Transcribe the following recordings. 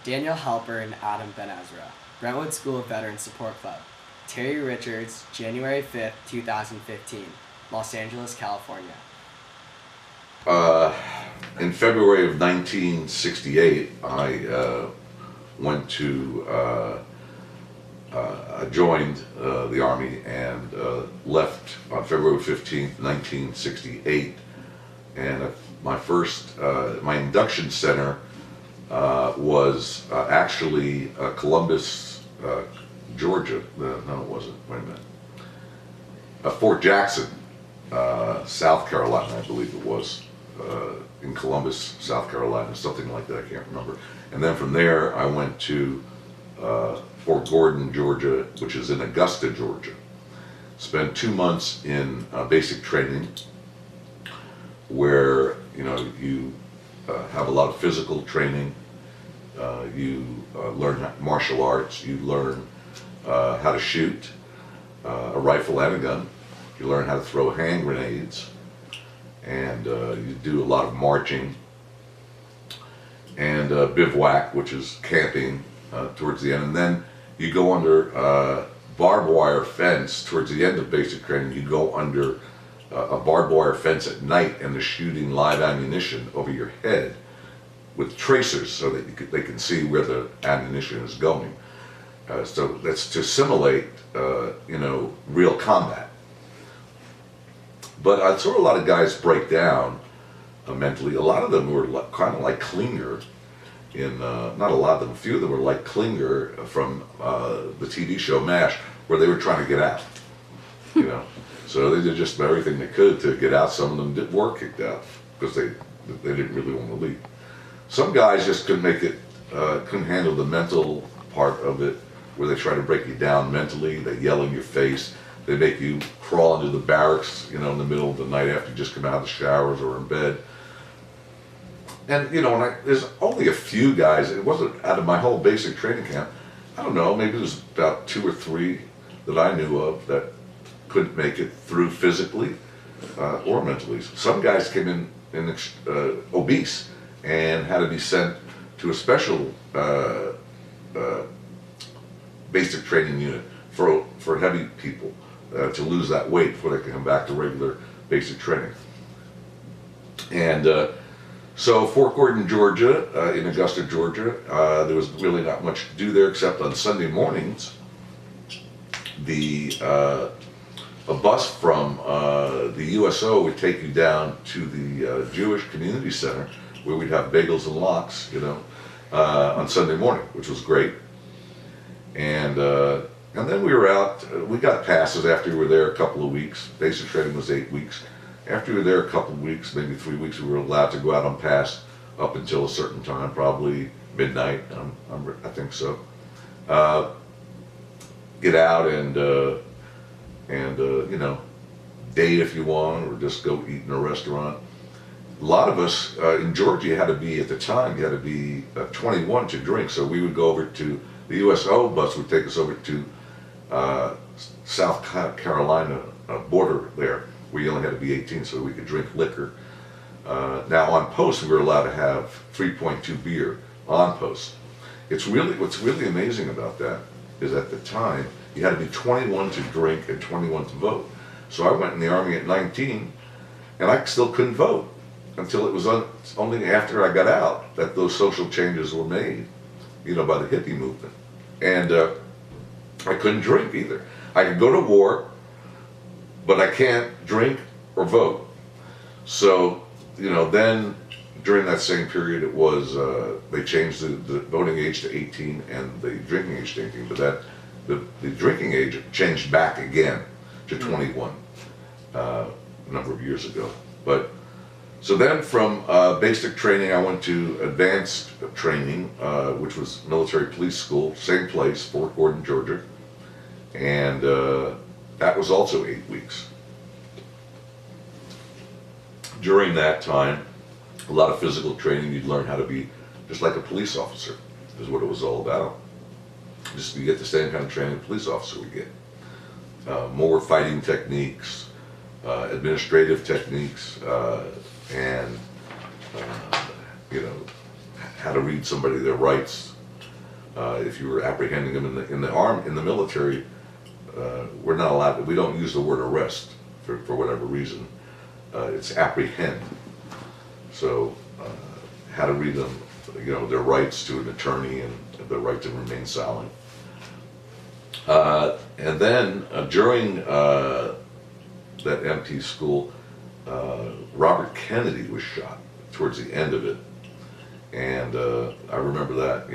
Daniel Halper and Adam Ben Ezra, Brentwood School of Veterans Support Club. Terry Richards, January 5th, 2015, Los Angeles, California. Uh, in February of 1968, I went to, I joined the Army and left on February 15th, 1968. And my induction center was actually Columbus, Georgia. No, it wasn't. Wait a minute. Fort Jackson, South Carolina, I believe it was. In Columbus, South Carolina, something like that, I can't remember. And then from there, I went to Fort Gordon, Georgia, which is in Augusta, Georgia. Spent 2 months in basic training, where you have a lot of physical training. You learn martial arts. You learn how to shoot a rifle and a gun. You learn how to throw hand grenades. And you do a lot of marching and bivouac, which is camping towards the end. And then you go under barbed wire fence towards the end of basic training. You go under a barbed wire fence at night, and they're shooting live ammunition over your head with tracers so that they can see where the ammunition is going. So that's to simulate, real combat. But I saw a lot of guys break down mentally. A lot of them were kind of like Klinger not a lot of them, a few of them were like Klinger from the TV show MASH, where they were trying to get out, So they did just about everything they could to get out. Some of them were kicked out because they didn't really want to leave. Some guys just couldn't make it, couldn't handle the mental part of it, where they try to break you down mentally. They yell in your face. They make you crawl into the barracks, in the middle of the night after you just come out of the showers or in bed. And, there's only a few guys. It wasn't out of my whole basic training camp. I don't know, maybe there's about 2 or 3 that I knew of that couldn't make it through physically or mentally. Some guys came in obese and had to be sent to a special basic training unit for heavy people. To lose that weight before they can come back to regular basic training. And so Fort Gordon, Georgia, in Augusta, Georgia, there was really not much to do there except on Sunday mornings, a bus from the USO would take you down to the Jewish Community Center, where we'd have bagels and lox, on Sunday morning, which was great. And then we were out, we got passes after we were there a couple of weeks. Basic training was 8 weeks. After we were there a couple of weeks, maybe 3 weeks, we were allowed to go out on pass up until a certain time, probably midnight, I think so. Get out and date if you want, or just go eat in a restaurant. A lot of us in Georgia, you had to be 21 to drink. So we would go over to the USO bus would take us over to South Carolina border there. We only had to be 18, so we could drink liquor. Now on post, we were allowed to have 3.2 beer on post. What's really amazing about that is at the time you had to be 21 to drink and 21 to vote. So I went in the Army at 19, and I still couldn't vote until it was only after I got out that those social changes were made, by the hippie movement. And I couldn't drink either. I could go to war, but I can't drink or vote. So, then during that same period, it was, they changed the voting age to 18 and the drinking age to 18, but the drinking age changed back again to 21 a number of years ago. So then from basic training, I went to advanced training, which was military police school, same place, Fort Gordon, Georgia. And that was also 8 weeks. During that time, a lot of physical training. You'd learn how to be just like a police officer, is what it was all about. Just you get the same kind of training a police officer would get. More fighting techniques, administrative techniques, and how to read somebody their rights, If you were apprehending them in the military, we're not allowed. We don't use the word arrest for whatever reason. It's apprehend. So, how to read them, their rights to an attorney and the right to remain silent. And then during that MT school, Robert Kennedy was shot towards the end of it, and I remember that.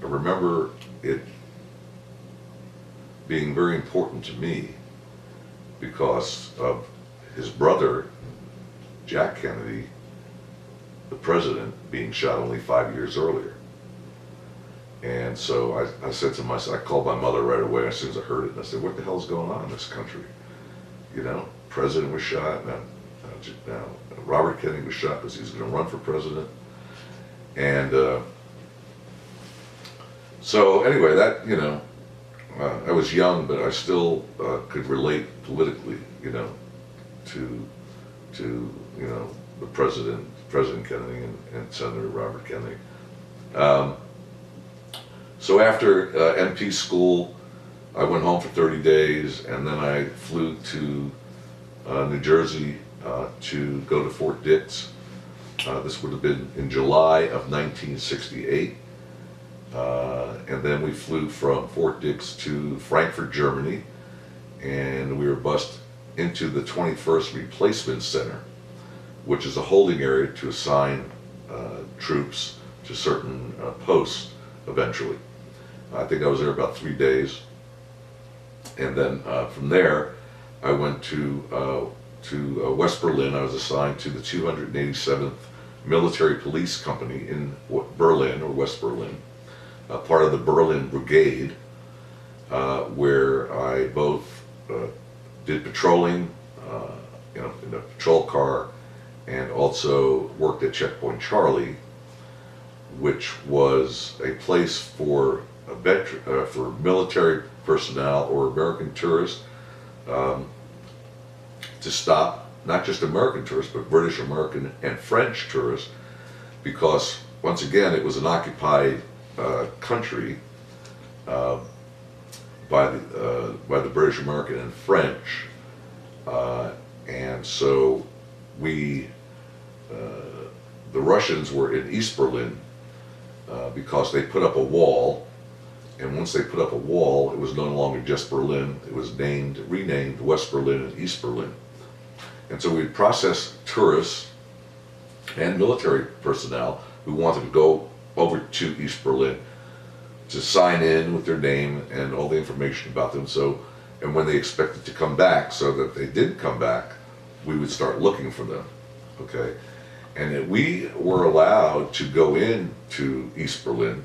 I remember it being very important to me because of his brother, Jack Kennedy, the president, being shot only 5 years earlier. And so I said to myself, I called my mother right away as soon as I heard it, and I said, what the hell's going on in this country? President was shot, now Robert Kennedy was shot because he was going to run for president. And so anyway, that, I was young, but I still could relate politically, to the President Kennedy and Senator Robert Kennedy. So after MP school, I went home for 30 days, and then I flew to New Jersey to go to Fort Dix. This would have been in July of 1968. And then we flew from Fort Dix to Frankfurt, Germany, and we were bused into the 21st Replacement Center, which is a holding area to assign troops to certain posts eventually. I think I was there about 3 days, and then from there I went to West Berlin. I was assigned to the 287th Military Police Company in Berlin, or West Berlin, part of the Berlin Brigade, where I both did patrolling, in a patrol car, and also worked at Checkpoint Charlie, which was a place for for military personnel or American tourists to stop, not just American tourists, but British, American, and French tourists, because once again it was an occupied country by the British, American, and French, and so the Russians were in East Berlin because they put up a wall, and once they put up a wall, it was no longer just Berlin. It was renamed West Berlin and East Berlin, and so we processed tourists and military personnel who wanted to go over to East Berlin to sign in with their name and all the information about them. So, and when they expected to come back, so that they did come back, we would start looking for them. Okay, and we were allowed to go into East Berlin.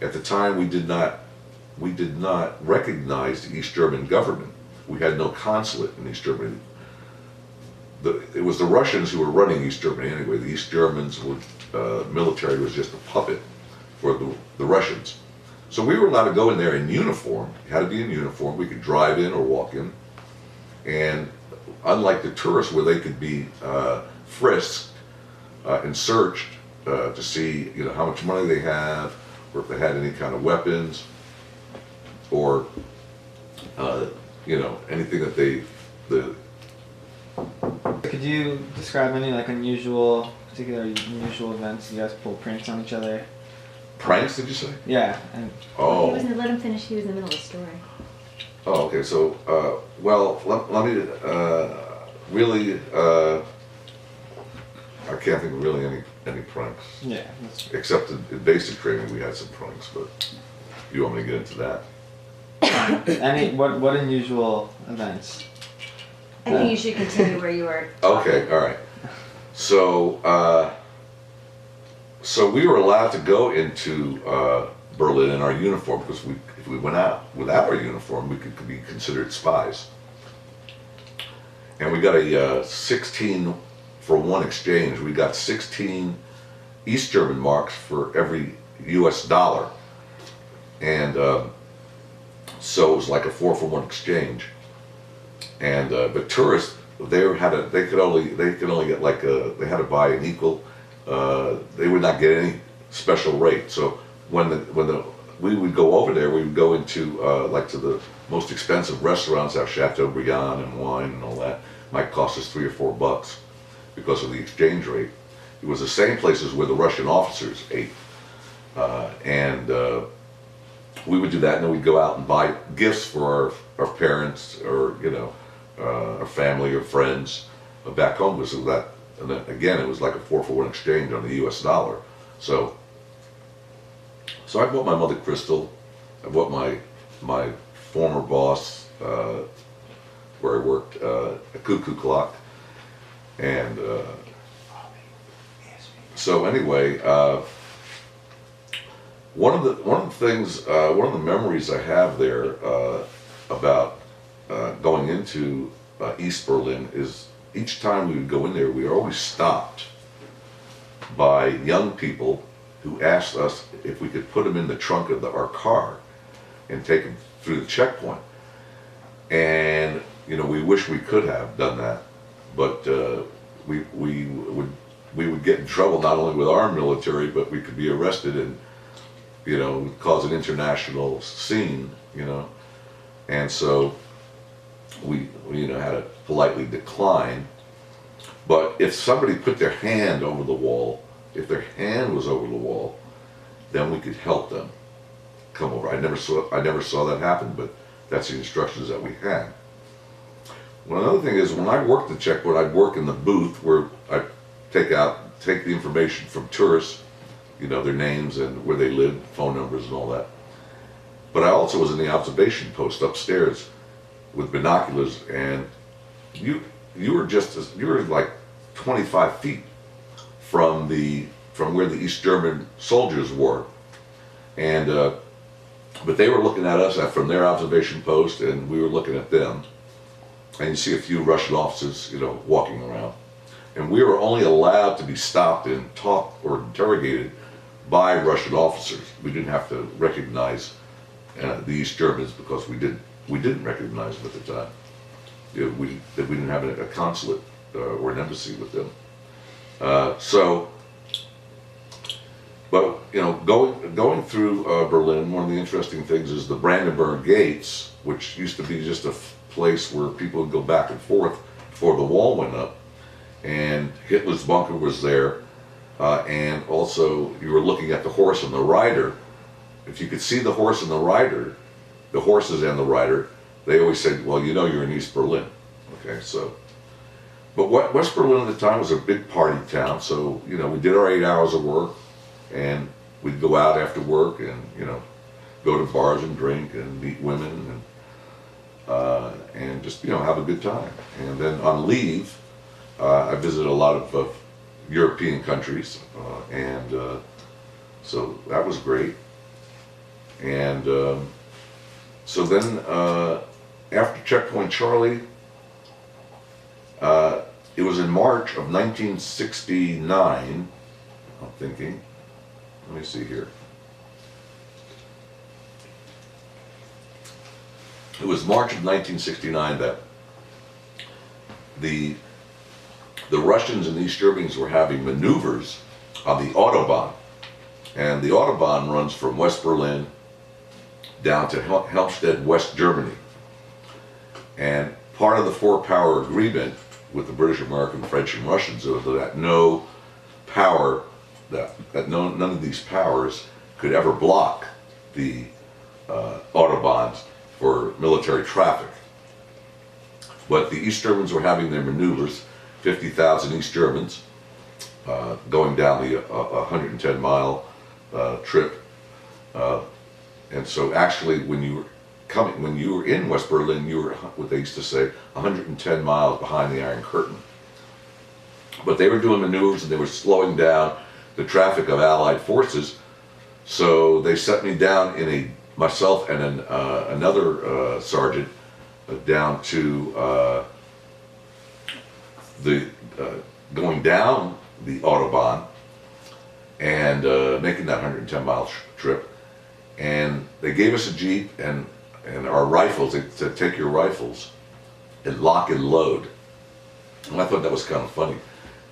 At the time, we did not recognize the East German government. We had no consulate in East Germany. It was the Russians who were running East Germany anyway. The East Germans military was just a puppet for the Russians. So we were allowed to go in there in uniform. You had to be in uniform. We could drive in or walk in. And unlike the tourists where they could be frisked and searched to see how much money they have, or if they had any kind of weapons, or anything that Could you describe any unusual events you guys pulled pranks on each other? Pranks, did you say? Yeah. And He wasn't, let him finish, he was in the middle of the story. Oh, okay. So, well, let me really. I can't think of really any pranks. Yeah. Except in basic training, we had some pranks, but you want me to get into that? What unusual events? I think you should continue where you were. Okay, all right. So, so we were allowed to go into Berlin in our uniform because if we went out without our uniform, we could be considered spies. And we got a 16-for-1 exchange. We got 16 East German marks for every U.S. dollar, and so it was like a 4-for-1 exchange. And but tourists, they could only get they had to buy an equal they would not get any special rate. So we would go over there, we would go into like to the most expensive restaurants, have Chateaubriand and wine and all that. Might cost us $3 or $4 because of the exchange rate. It was the same places where the Russian officers ate. And we would do that, and then we'd go out and buy gifts for our parents, or our family or friends back home. So that, and then again, it was like a 4-for-1 exchange on the U.S. dollar. So I bought my mother Crystal. I bought my former boss, where I worked, a cuckoo clock, and so anyway. One of the memories I have there about going into East Berlin is each time we would go in there, we were always stopped by young people who asked us if we could put them in the trunk of our car and take them through the checkpoint. And we wish we could have done that, but we would get in trouble not only with our military, but we could be arrested and cause an international scene, and so we had to politely decline. But if somebody put their hand over the wall, if their hand was over the wall, then we could help them come over. I never saw that happen, but that's the instructions that we had. Well, another thing is, when I worked the checkpoint, I'd work in the booth where I'd take the information from tourists, their names and where they lived, phone numbers and all that. But I also was in the observation post upstairs with binoculars, and you were like 25 feet from where the East German soldiers were, and but they were looking at us from their observation post, and we were looking at them. And you see a few Russian officers, walking around, and we were only allowed to be stopped and talked or interrogated by Russian officers. We didn't have to recognize the East Germans because we didn't recognize them at the time. We didn't have a consulate or an embassy with them. But going through Berlin, one of the interesting things is the Brandenburg Gates, which used to be just a place where people would go back and forth before the wall went up, and Hitler's bunker was there. And also, you were looking at the horse and the rider. If you could see the horse and the rider, the horses and the rider, they always said, well, you're in East Berlin. Okay, so. But West Berlin at the time was a big party town, so, we did our 8 hours of work, and we'd go out after work and, go to bars and drink and meet women and just, have a good time. And then on leave, I visited a lot of European countries, and so that was great. And so then after Checkpoint Charlie, it was in March of 1969, I'm thinking, let me see here. It was March of 1969 that the Russians and the East Germans were having maneuvers on the Autobahn. And the Autobahn runs from West Berlin down to Helmstedt, West Germany. And part of the four-power agreement with the British, American, French, and Russians was that none of these powers could ever block the Autobahns for military traffic. But the East Germans were having their maneuvers, 50,000 East Germans, going down the 110-mile trip. And so actually when you were in West Berlin, you were what they used to say 110 miles behind the Iron Curtain. But they were doing maneuvers and they were slowing down the traffic of Allied forces. So they set me down myself and another sergeant down to going down the Autobahn and making that 110-mile trip. And they gave us a Jeep and our rifles. They said, take your rifles and lock and load. And I thought that was kind of funny.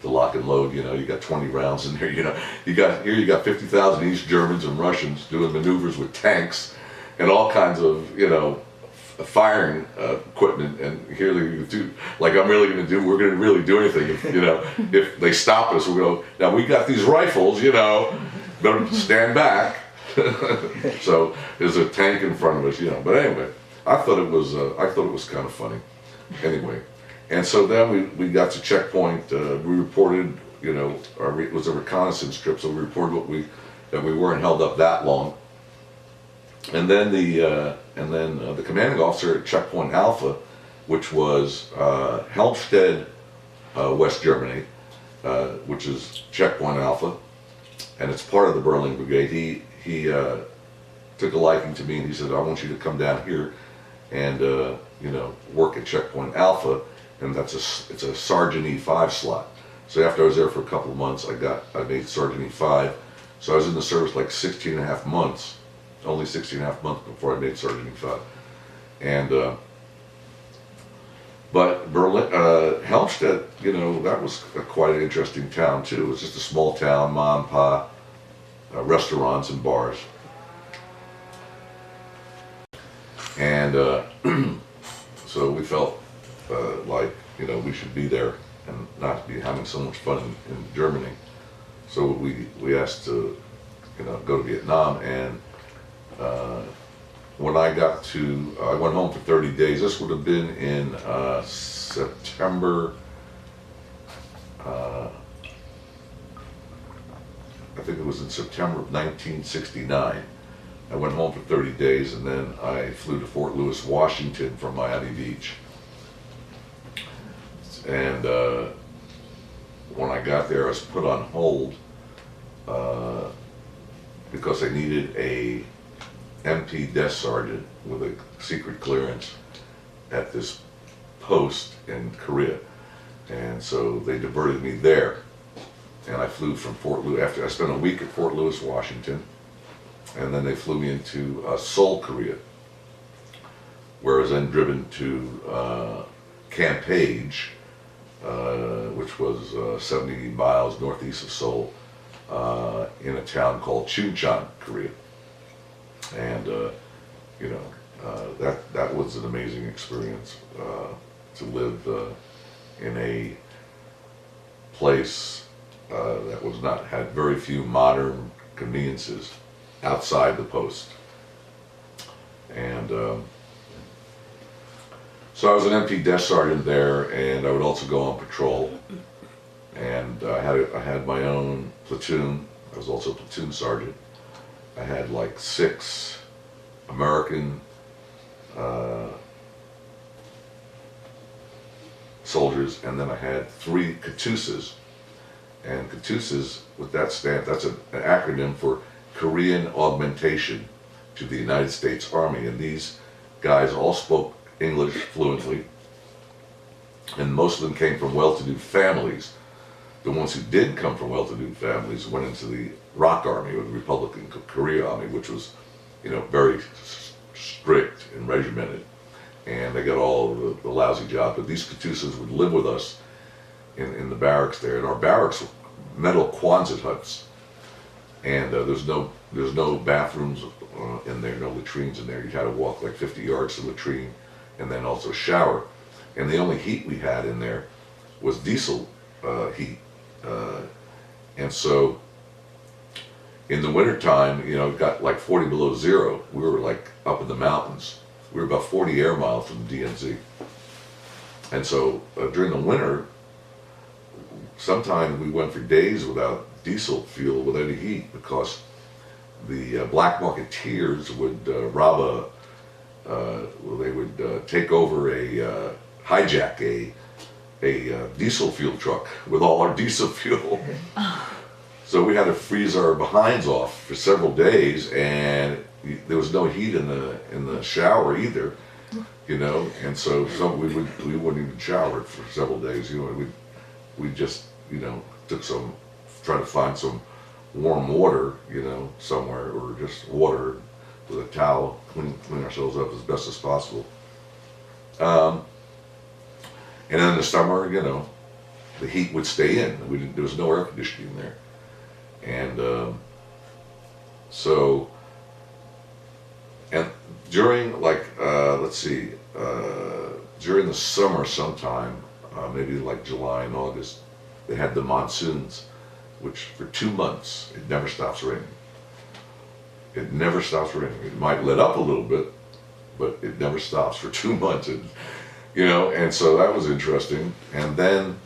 to lock and load. You know, you got 20 rounds in there. You know, you got 50,000 East Germans and Russians doing maneuvers with tanks and all kinds of, you know, firing equipment, and here they do, like I'm really going to do, we're going to really do anything if, you know, if they stop us, we'll go, now we got these rifles, you know, better stand back. So there's a tank in front of us, you know, but anyway, I thought it was kind of funny. Anyway, and so then we got to checkpoint, we reported, you know, it was a reconnaissance trip, so we reported that we weren't held up that long. And then the commanding officer at Checkpoint Alpha, which was Helmstedt, West Germany, which is Checkpoint Alpha, and it's part of the Berlin Brigade. He took a liking to me, and he said, "I want you to come down here and you know, work at Checkpoint Alpha," and it's a Sergeant E5 slot. So after I was there for a couple of months, I made Sergeant E5. So I was in the service like 16 and a half months. Only 16 and a half months before I made Sergeant E5. And, but Berlin, Helmstedt, you know, that was quite an interesting town too. It was just a small town, ma and pa, restaurants and bars. And so we felt like, you know, we should be there and not be having so much fun in Germany. So we asked to, you know, go to Vietnam. And when I went home for 30 days. This would have been in September, I think it was in September of 1969. I went home for 30 days, and then I flew to Fort Lewis, Washington from Miami Beach. And when I got there, I was put on hold because I needed a MP desk sergeant with a secret clearance at this post in Korea. And so they diverted me there. And I flew from Fort Lewis, after I spent a week at Fort Lewis, Washington, and then they flew me into Seoul, Korea, where I was then driven to Camp Page, which was 70 miles northeast of Seoul, in a town called Chuncheon, Korea. And you know, that was an amazing experience, to live in a place that had very few modern conveniences outside the post. And so I was an MP desk sergeant there, and I would also go on patrol. And I had my own platoon. I was also a platoon sergeant. I had like 6 American soldiers, and then I had 3 Katusas. And Katusas, with that stamp, that's an acronym for Korean Augmentation to the United States Army. And these guys all spoke English fluently, and most of them came from well-to-do families. The ones who did come from well-to-do families went into the ROK Army, or the Republican Korea Army, which was, you know, very strict and regimented, and they got all the lousy jobs. But these Katusas would live with us in the barracks there, and our barracks were metal Quonset huts, and there's no bathrooms in there, no latrines in there. You had to walk like 50 yards to the latrine, and then also shower. And the only heat we had in there was diesel heat. And so in the wintertime, you know, it got like 40 below zero. We were like up in the mountains. We were about 40 air miles from the DMZ. And so during the winter, sometimes we went for days without diesel fuel, with any heat, because the black marketeers would rob they would take over hijack a diesel fuel truck with all our diesel fuel. So we had to freeze our behinds off for several days, and there was no heat in the shower either, you know. And so we wouldn't even shower for several days. You know, we just, you know, tried to find some warm water, you know, somewhere, or just water with a towel, clean ourselves up as best as possible. And then in the summer, you know, the heat would stay in. There was no air conditioning there. And so, and during let's see, during the summer sometime, maybe like July and August, they had the monsoons, which for 2 months, it never stops raining. It never stops raining. It might let up a little bit, but it never stops for 2 months. And, and so that was interesting. And then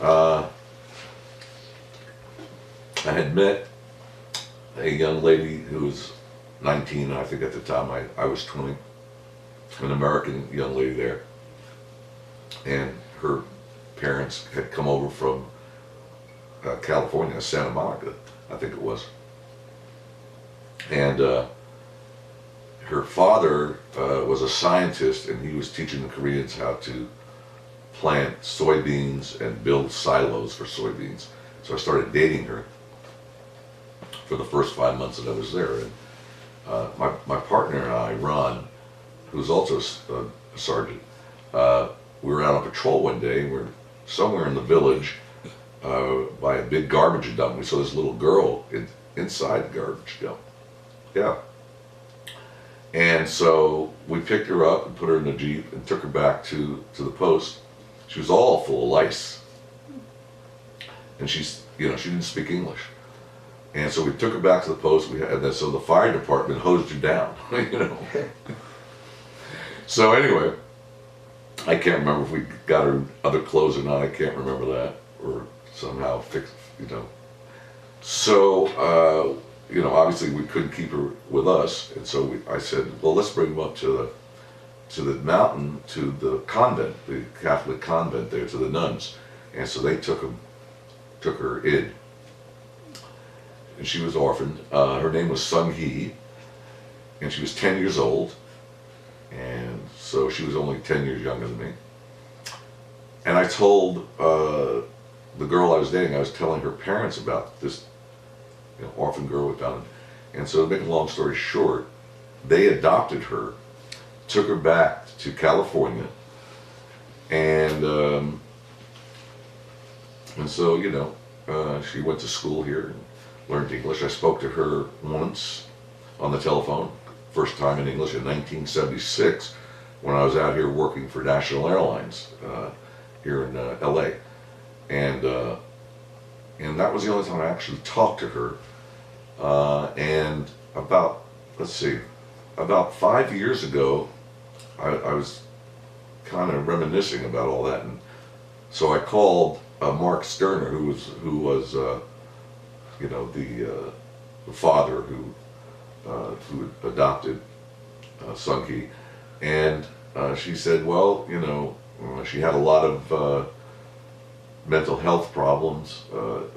I had met a young lady who was 19, I think at the time I was 20, an American young lady there. And her parents had come over from California, Santa Monica, I think it was. And her father was a scientist, and he was teaching the Koreans how to plant soybeans and build silos for soybeans. So I started dating her for the first 5 months that I was there. And my partner and I, Ron, who's also a sergeant, we were out on patrol one day, and we're somewhere in the village by a big garbage dump. We saw this little girl inside the garbage dump. Yeah. And so we picked her up and put her in the Jeep and took her back to the post. She was all full of lice. And she didn't speak English. And so we took her back to the post. So the fire department hosed her down, So anyway, I can't remember if we got her other clothes or not. I can't remember that, or somehow fixed, So, obviously we couldn't keep her with us, and so I said, well, let's bring them up to the mountain, to the convent, the Catholic convent there, to the nuns. And so they took her in, and she was orphaned. Her name was Sung Hee, and she was 10 years old, and so she was only 10 years younger than me. And I told the girl I was dating, I was telling her parents about this orphan girl with Down. And so to make a long story short, they adopted her, took her back to California, and so, she went to school here and learned English. I spoke to her once on the telephone, first time in English in 1976, when I was out here working for National Airlines here in LA. And that was the only time I actually talked to her. And about 5 years ago, I was kind of reminiscing about all that, and so I called Mark Sterner, who was the father who adopted Sung Hee, and she said, well, she had a lot of mental health problems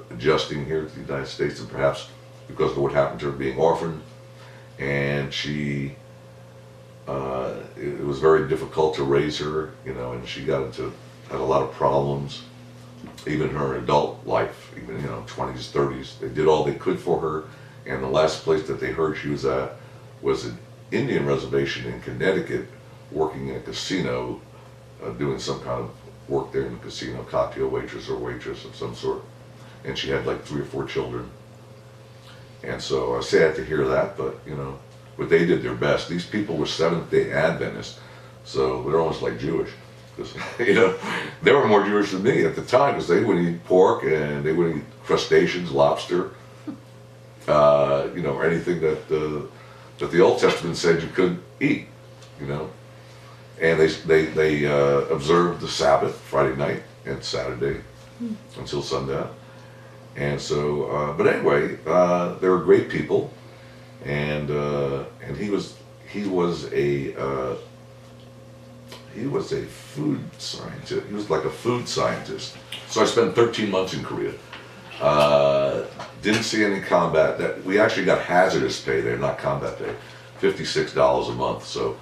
adjusting here to the United States, and perhaps because of what happened to her being orphaned, and she it was very difficult to raise her, and she had a lot of problems, even in her adult life, even 20s, 30s. They did all they could for her, and the last place that they heard she was at was an Indian reservation in Connecticut, working in a casino, doing some kind of work there in the casino, cocktail waitress or waitress of some sort. And she had like 3 or 4 children. And so I was sad to hear that, but but they did their best. These people were Seventh-day Adventists, so they're almost like Jewish. Because they were more Jewish than me at the time, because they wouldn't eat pork and they wouldn't eat crustaceans, lobster, or anything that the Old Testament said you couldn't eat, And they observed the Sabbath Friday night and Saturday until sundown. And so, but anyway, they were great people, and he was a food scientist. He was like a food scientist. So I spent 13 months in Korea. Didn't see any combat. That we actually got hazardous pay there, not combat pay, $56 a month. So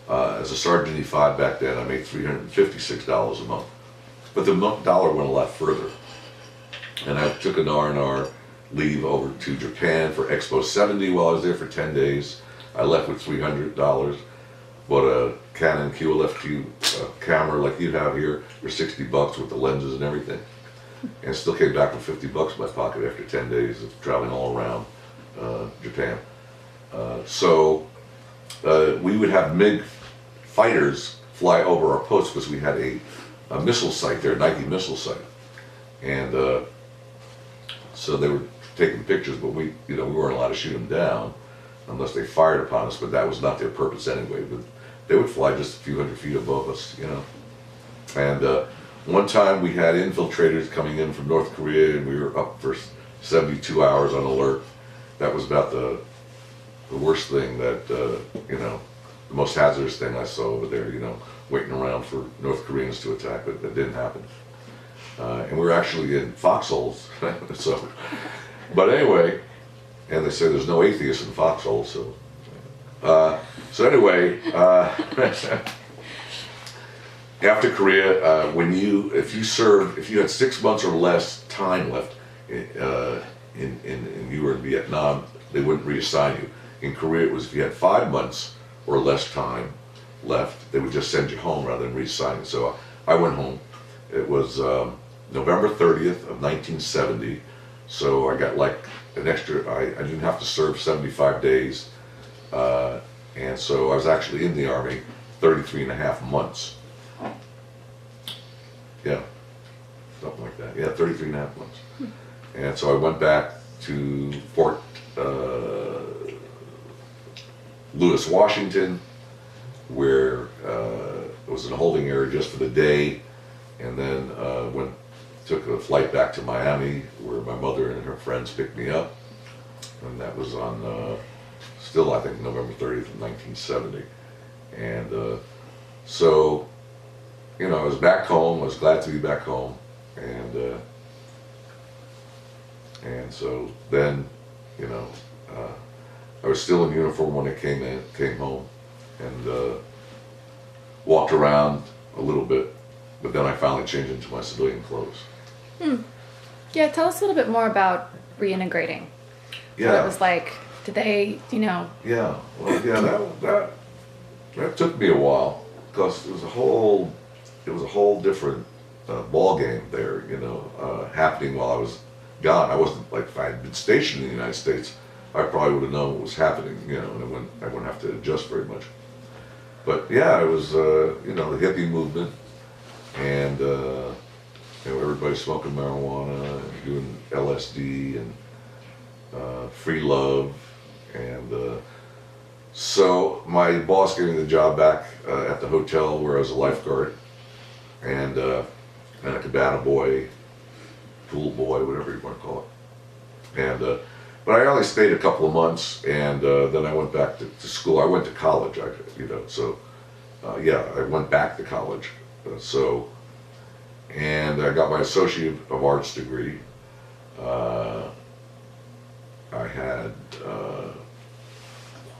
as a Sergeant E5 back then, I made $356 a month. But the dollar went a lot further. And I took an R&R leave over to Japan for Expo 70 while I was there for 10 days. I left with $300. Bought a Canon QLF camera like you have here for $60 with the lenses and everything. and still came back with $50 in my pocket after 10 days of traveling all around Japan. We would have MiG fighters fly over our post because we had a missile site there, Nike missile site, and so they were taking pictures, but we weren't allowed to shoot them down unless they fired upon us. But that was not their purpose anyway. But they would fly just a few hundred feet above us, And one time we had infiltrators coming in from North Korea, and we were up for 72 hours on alert. That was about the worst thing that the most hazardous thing I saw over there. Waiting around for North Koreans to attack, but that didn't happen. And we were actually in foxholes. But anyway, and they say there's no atheists in foxholes. So anyway, after Korea, if you had 6 months or less time left, you were in Vietnam, they wouldn't reassign you. In Korea, it was if you had 5 months or less time left, they would just send you home rather than reassign you. So I went home. It was November 30th of 1970. So I got like an extra, I didn't have to serve 75 days. And so I was actually in the Army 33 and a half months. Yeah, something like that. Yeah, 33 and a half months. And so I went back to Fort Lewis, Washington, where it was in a holding area just for the day, and then took a flight back to Miami, where my mother and her friends picked me up, and that was on still, I think, November 30th of 1970. And so, I was back home. I was glad to be back home, and so then, I was still in uniform when I came home, and walked around a little bit, but then I finally changed into my civilian clothes. Yeah, tell us a little bit more about reintegrating. Yeah. What it was like. Did they, Yeah, well, yeah, that took me a while, because it was a whole different ball game there, happening while I was gone. I wasn't, like, if I had been stationed in the United States, I probably would have known what was happening, and I wouldn't have to adjust very much. But yeah, it was, the hippie movement, and everybody smoking marijuana and doing LSD and free love, and so my boss gave me the job back at the hotel where I was a lifeguard, and a cabana boy, pool boy, whatever you want to call it, and but I only stayed a couple of months, and then I went back to school. I went to college, I went back to college. And I got my Associate of Arts degree. I had a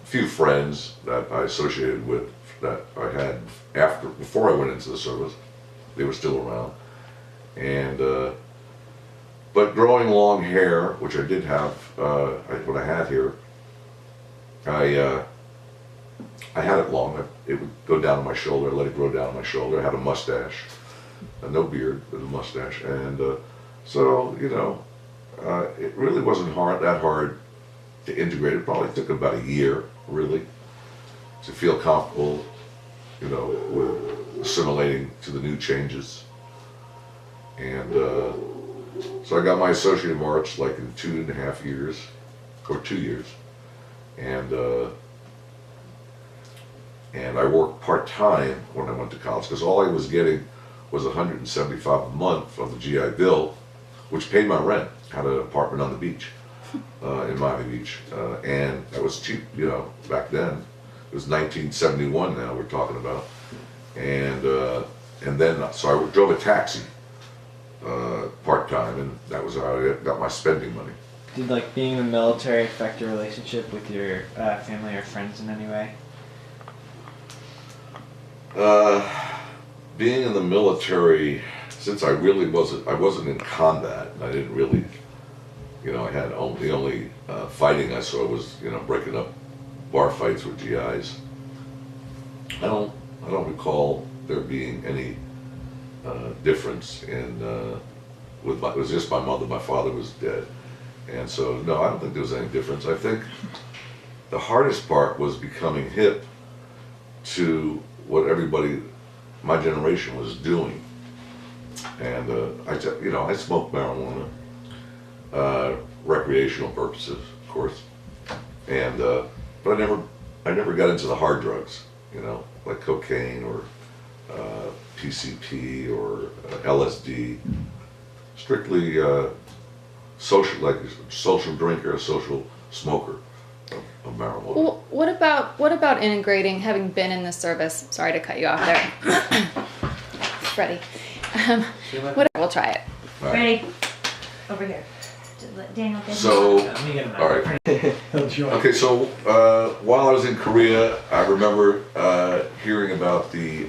few friends that I associated with that I had before I went into the service. They were still around, and but growing long hair, which I did have, what I had here, I had it long. It would go down to my shoulder. I let it grow down to my shoulder. I had a mustache, no beard, but a mustache, and so it really wasn't that hard to integrate. It probably took about a year, really, to feel comfortable, with assimilating to the new changes. And so I got my Associate of Arts like in 2.5 years, or 2 years, and I worked part-time when I went to college, because all I was getting was $175 a month from the GI Bill, which paid my rent. I had an apartment on the beach, in Miami Beach, and that was cheap, back then. It was 1971 now we're talking about, and then so I drove a taxi part-time, and that was how I got my spending money. Did being in the military affect your relationship with your family or friends in any way? Being in the military, since I wasn't in combat, and I didn't really, I had the only fighting I saw was, breaking up bar fights with GIs. I don't recall there being any difference in it was just my mother. My father was dead, and so no, I don't think there was any difference. I think the hardest part was becoming hip to what everybody, my generation, was doing. And I smoked marijuana, recreational purposes, of course, and but I never got into the hard drugs, like cocaine or PCP or LSD. Strictly social, like a social drinker, a social smoker of marijuana. Well, what about integrating, having been in the service? Sorry to cut you off there, Freddie. We'll try it. All right. Ready? Over here. Just let Daniel get So, Let me get him out. all right. Okay, so while I was in Korea, I remember hearing about the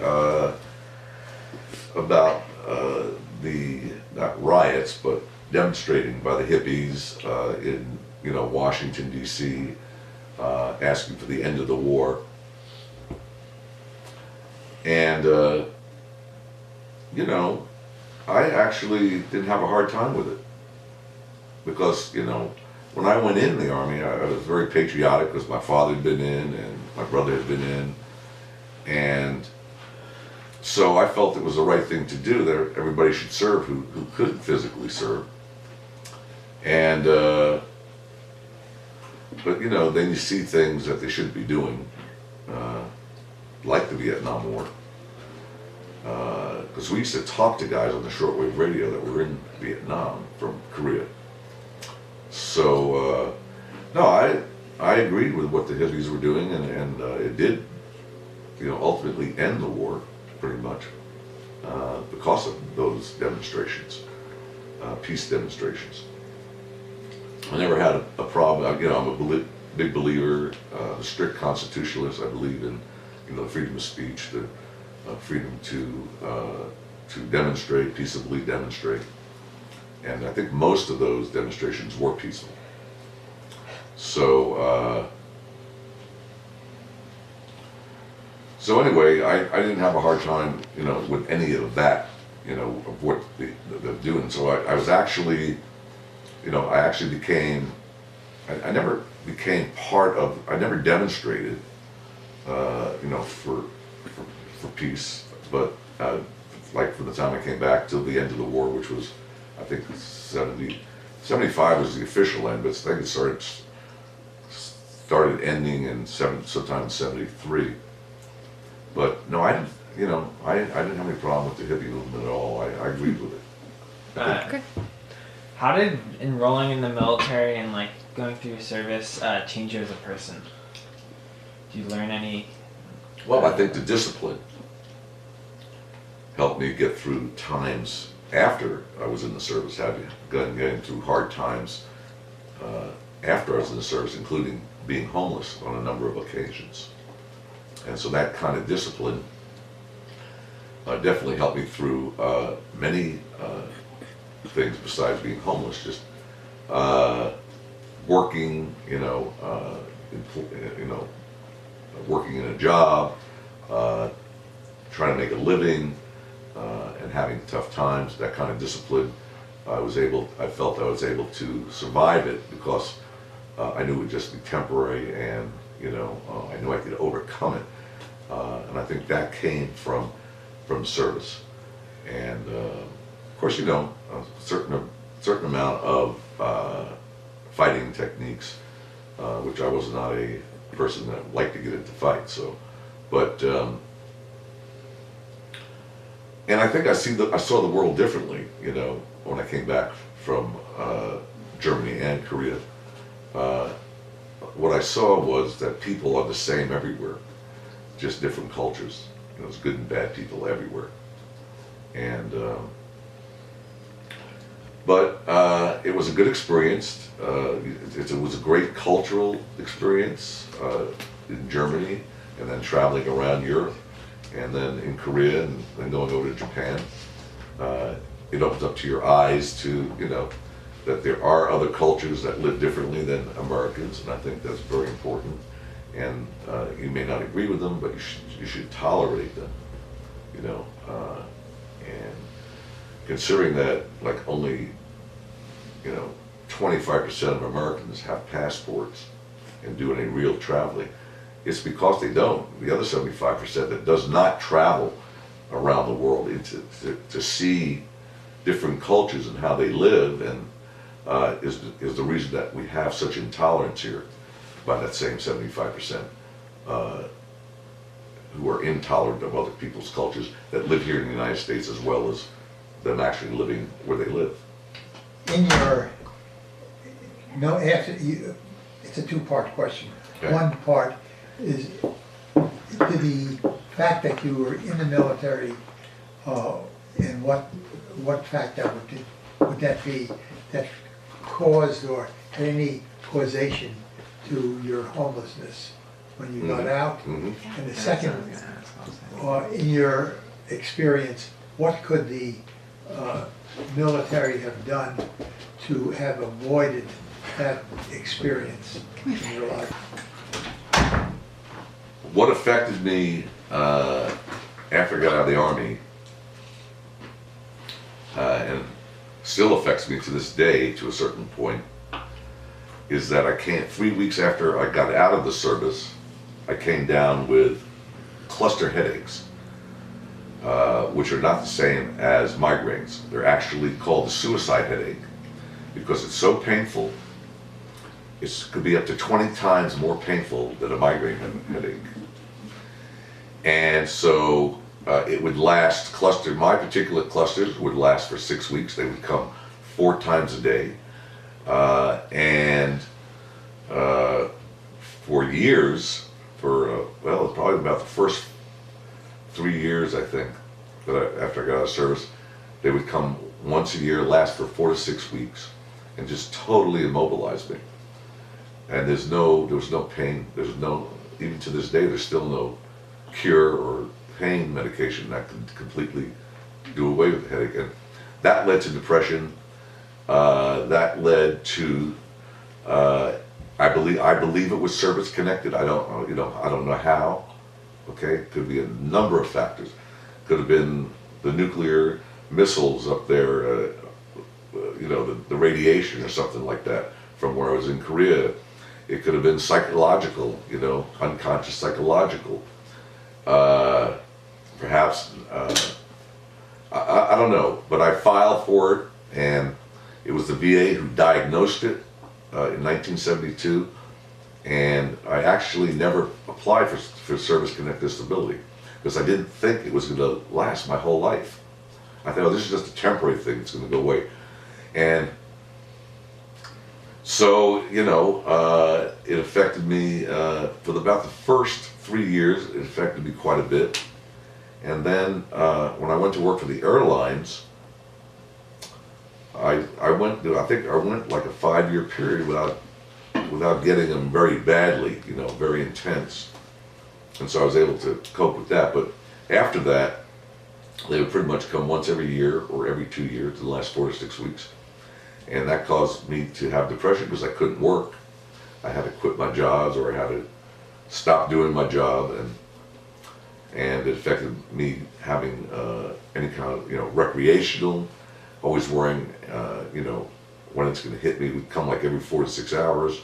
not riots, but demonstrating by the hippies in Washington D.C. Asking for the end of the war, and I actually didn't have a hard time with it because when I went in the army, I was very patriotic because my father had been in and my brother had been in, and so I felt it was the right thing to do, that everybody should serve who could physically serve. And but then you see things that they shouldn't be doing, like the Vietnam War, because we used to talk to guys on the shortwave radio that were in Vietnam from Korea. So no, I agreed with what the hippies were doing, and it did ultimately end the war pretty much because of those demonstrations, peace demonstrations. I never had a problem. I'm a big believer, a strict constitutionalist. I believe in the freedom of speech, the freedom to demonstrate, peaceably demonstrate. And I think most of those demonstrations were peaceful. So anyway, I didn't have a hard time, with any of that, of what they're doing. So I was actually, I actually became, I never became part of, I never demonstrated, for peace, but like from the time I came back till the end of the war, which was, I think 75 was the official end, but I think it started ending in sometime in 73. But no, I didn't, I didn't have any problem with the hippie movement at all. I agreed with it. Okay. How did enrolling in the military and like going through your service change you as a person? Did you learn any? Well, I think the discipline helped me get through times after I was in the service, getting through hard times after I was in the service, including being homeless on a number of occasions. And so that kind of discipline definitely helped me through many things besides being homeless. Just working, working in a job, trying to make a living, and having tough times. That kind of discipline, I felt I was able to survive it because I knew it would just be temporary, and I knew I could overcome it. And I think that came from service. And of course, a certain amount of fighting techniques, which I was not a person that liked to get into fights. So, but and I think I saw the world differently. When I came back from Germany and Korea, what I saw was that people are the same everywhere, just different cultures. There's good and bad people everywhere. And but it was a good experience. It was a great cultural experience in Germany, and then traveling around Europe, and then in Korea, and then going over to Japan. It opens up to your eyes to that there are other cultures that live differently than Americans, and I think that's very important. And you may not agree with them, but you should tolerate them, and considering that like only, 25% of Americans have passports and do any real traveling, it's because they don't. The other 75% that does not travel around the world to see different cultures and how they live, and is the reason that we have such intolerance here by that same 75% who are intolerant of other people's cultures that live here in the United States, as well as them actually living where they live. In your, no, after you, it's a two-part question. Okay. One part is the fact that you were in the military, and what factor would that be that caused or had any causation to your homelessness when you got out? Mhm. And the second, in your experience, what could the military have done to have avoided that experience in your life? What affected me after I got out of the Army, and still affects me to this day to a certain point, is that 3 weeks after I got out of the service, I came down with cluster headaches, which are not the same as migraines. They're actually called the suicide headache because it's so painful. It could be up to 20 times more painful than a migraine headache. And so it would last, my particular clusters would last for 6 weeks. They would come 4 times a day. For years, probably about the first 3 years, I think, after I got out of service, they would come once a year, last for 4 to 6 weeks, and just totally immobilize me. And there was no pain. Even to this day, there's still no cure or pain medication that can completely do away with the headache. And that led to depression. That led to, I believe it was service connected. I don't know how. Okay, it could be a number of factors. Could have been the nuclear missiles up there, the radiation or something like that from where I was in Korea. It could have been psychological, unconscious psychological. Perhaps, I don't know, but I filed for it, and it was the VA who diagnosed it in 1972, and I actually never applied for service-connected disability because I didn't think it was going to last my whole life. I thought, this is just a temporary thing, it's going to go away. And so, it affected me for about the first 3 years. It affected me quite a bit. And then when I went to work for the airlines, I went like a 5-year period without getting them very badly, very intense. And so I was able to cope with that. But after that, they would pretty much come once every year or every 2 years, the last 4 to 6 weeks. And that caused me to have depression because I couldn't work. I had to quit my jobs, or I had to stop doing my job, and it affected me having any kind of recreational, always worrying when it's going to hit me. It would come like every 4 to 6 hours.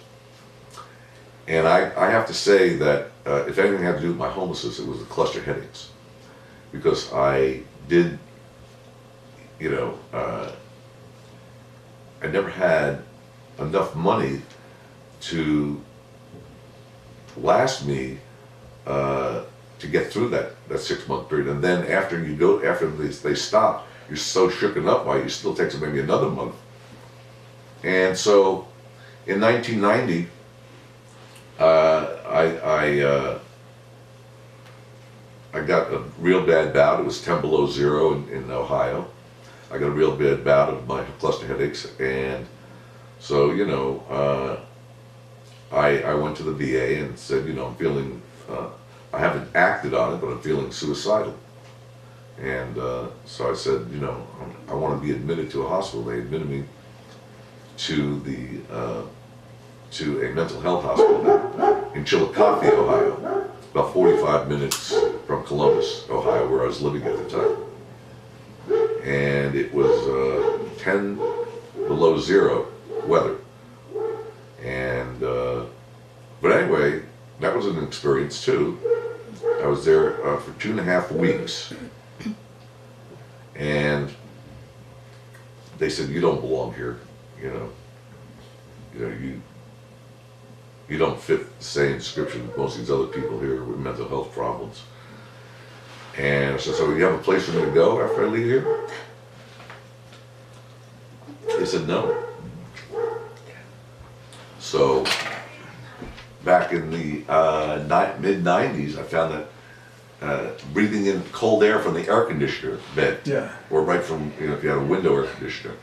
And I have to say that if anything had to do with my homelessness, it was the cluster headaches, because I did, I never had enough money to last me to get through that 6-month period. And then after they stop, you're so shooken up by it, it still takes maybe another month. And so in 1990, I got a real bad bout. It was 10 below zero in Ohio. I got a real bad bout of my cluster headaches, and so I went to the VA and said, I'm feeling, I haven't acted on it, but I'm feeling suicidal. And so I said, I want to be admitted to a hospital. They admitted me to a mental health hospital in Chillicothe, Ohio, about 45 minutes from Columbus, Ohio, where I was living at the time. and it was 10 below zero weather. And but anyway, that was an experience too. I was there for 2.5 weeks, and they said, "You don't belong here. You know, you don't fit the same description of most of these other people here with mental health problems." And I said, "So you have a place for me to go after I leave here?" They said, "No." So back in the mid-90s, I found that breathing in cold air from the air conditioner bed, Yeah. or right from, if you had a window air conditioner,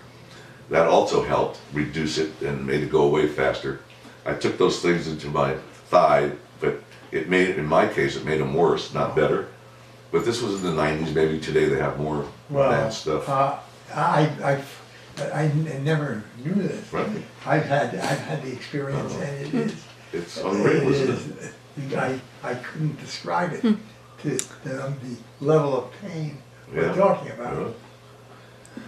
that also helped reduce it and made it go away faster. I took those things into my thigh, but it made, in my case, it made them worse, not better. But this was in the 90s. Maybe today they have more advanced stuff. I never knew this. Right. I've had the experience, and it is. It's unreal, isn't it? I couldn't describe it to the level of pain we're Yeah. talking about.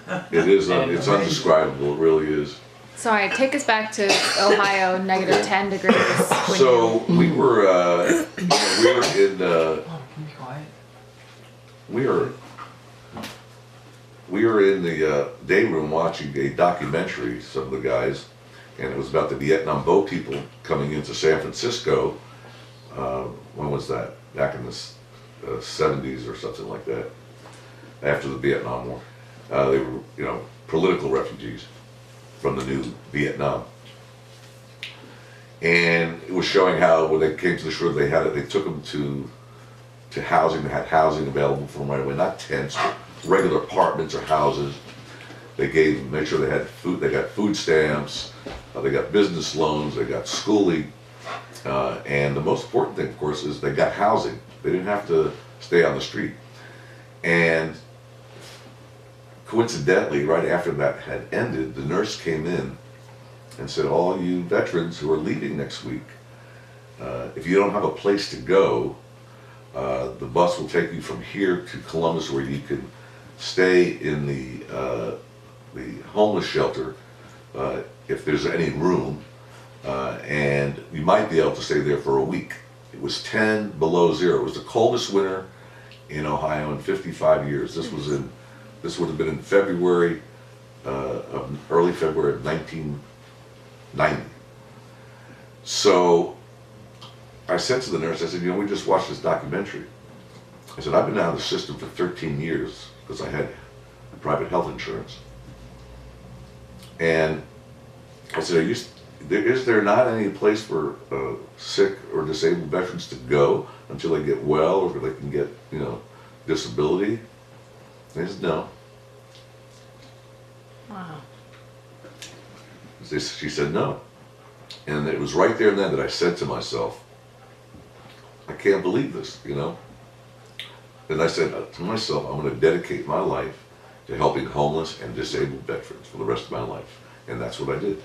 Yeah. It is. It's undescribable. It really is. Sorry, take us back to Ohio, negative 10 degrees. when So we were, we were in, Oh, can you be quiet? we were in the day room watching a documentary, some of the guys, and it was about the Vietnam boat people coming into San Francisco. When was that? Back in the 70s or something like that, after the Vietnam War. They were, political refugees from the new Vietnam. And it was showing how when they came to the shore, they took them to housing. They had housing available for them right away, not tents, but regular apartments or houses. They made sure they had food. They got food stamps. They got business loans. They got schooling. And the most important thing, of course, is they got housing. They didn't have to stay on the street. And coincidentally, right after that had ended, the nurse came in and said, "All you veterans who are leaving next week, if you don't have a place to go, the bus will take you from here to Columbus, where you can stay in the homeless shelter if there's any room, and you might be able to stay there for a week." It was 10 below zero. It was the coldest winter in Ohio in 55 years. This would have been in February, early February of 1990. So I said to the nurse, I said, "We just watched this documentary." I said, "I've been out of the system for 13 years because I had private health insurance." And I said, is there not any place for sick or disabled veterans to go until they get well, or they can get, disability? And he said, "No." Wow. She said no. And it was right there and then that I said to myself, I can't believe this, And I said to myself, I'm going to dedicate my life to helping homeless and disabled veterans for the rest of my life. And that's what I did.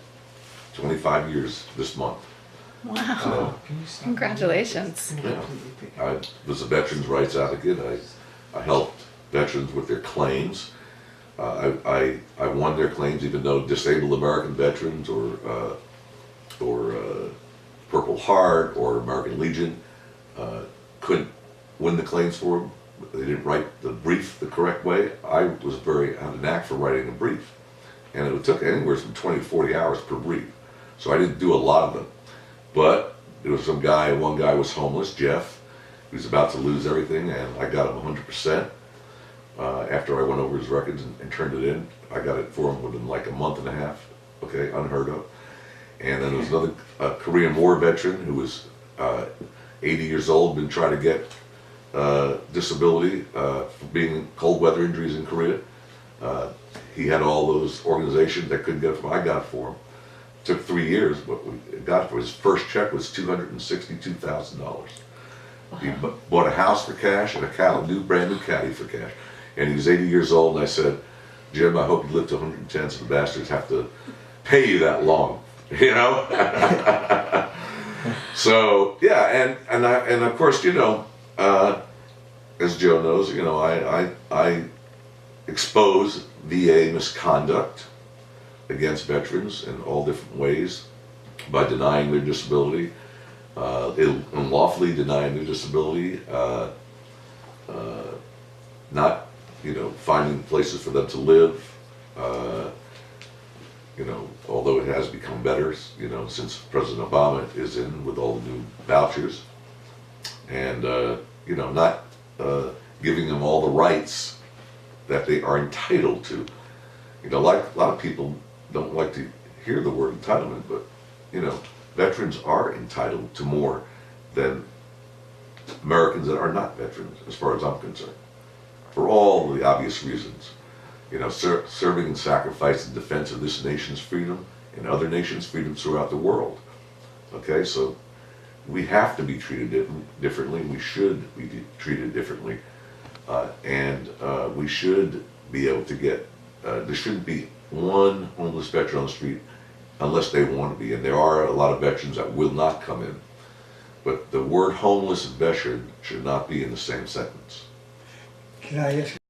25 years this month. Wow. Can you stop? Congratulations. Yeah. I was a veterans' rights advocate. I helped veterans with their claims. I won their claims, even though disabled American veterans or Purple Heart or American Legion couldn't win the claims for them. They didn't write the brief the correct way. I had a knack for writing a brief, and it took anywhere from 20 to 40 hours per brief. So I didn't do a lot of them. But there was one guy was homeless, Jeff. He was about to lose everything, and I got him 100%. After I went over his records and turned it in, I got it for him within like a month and a half. Okay, unheard of. And then there was another Korean War veteran who was 80 years old, been trying to get disability for being in cold weather injuries in Korea. He had all those organizations that couldn't get it for him. I got it for him. It took 3 years, but we got it for his first check was $262,000. He bought a house for cash and a new brand new caddy for cash. And he was 80 years old, and I said, "Jim, I hope you live to 110 so the bastards have to pay you that long," So yeah, and of course, as Joe knows, expose VA misconduct against veterans in all different ways by denying their disability, unlawfully denying their disability, not, finding places for them to live. Although it has become better, since President Obama is in with all the new vouchers, and not giving them all the rights that they are entitled to. Like a lot of people don't like to hear the word entitlement, but veterans are entitled to more than Americans that are not veterans, as far as I'm concerned, for all the obvious reasons. Serving and sacrifice in defense of this nation's freedom and other nations' freedoms throughout the world. Okay, so we have to be treated differently. We should be treated differently, and we should be able to get. There shouldn't be one homeless veteran on the street unless they want to be, and there are a lot of veterans that will not come in. But the word homeless and veteran should not be in the same sentence. Can I ask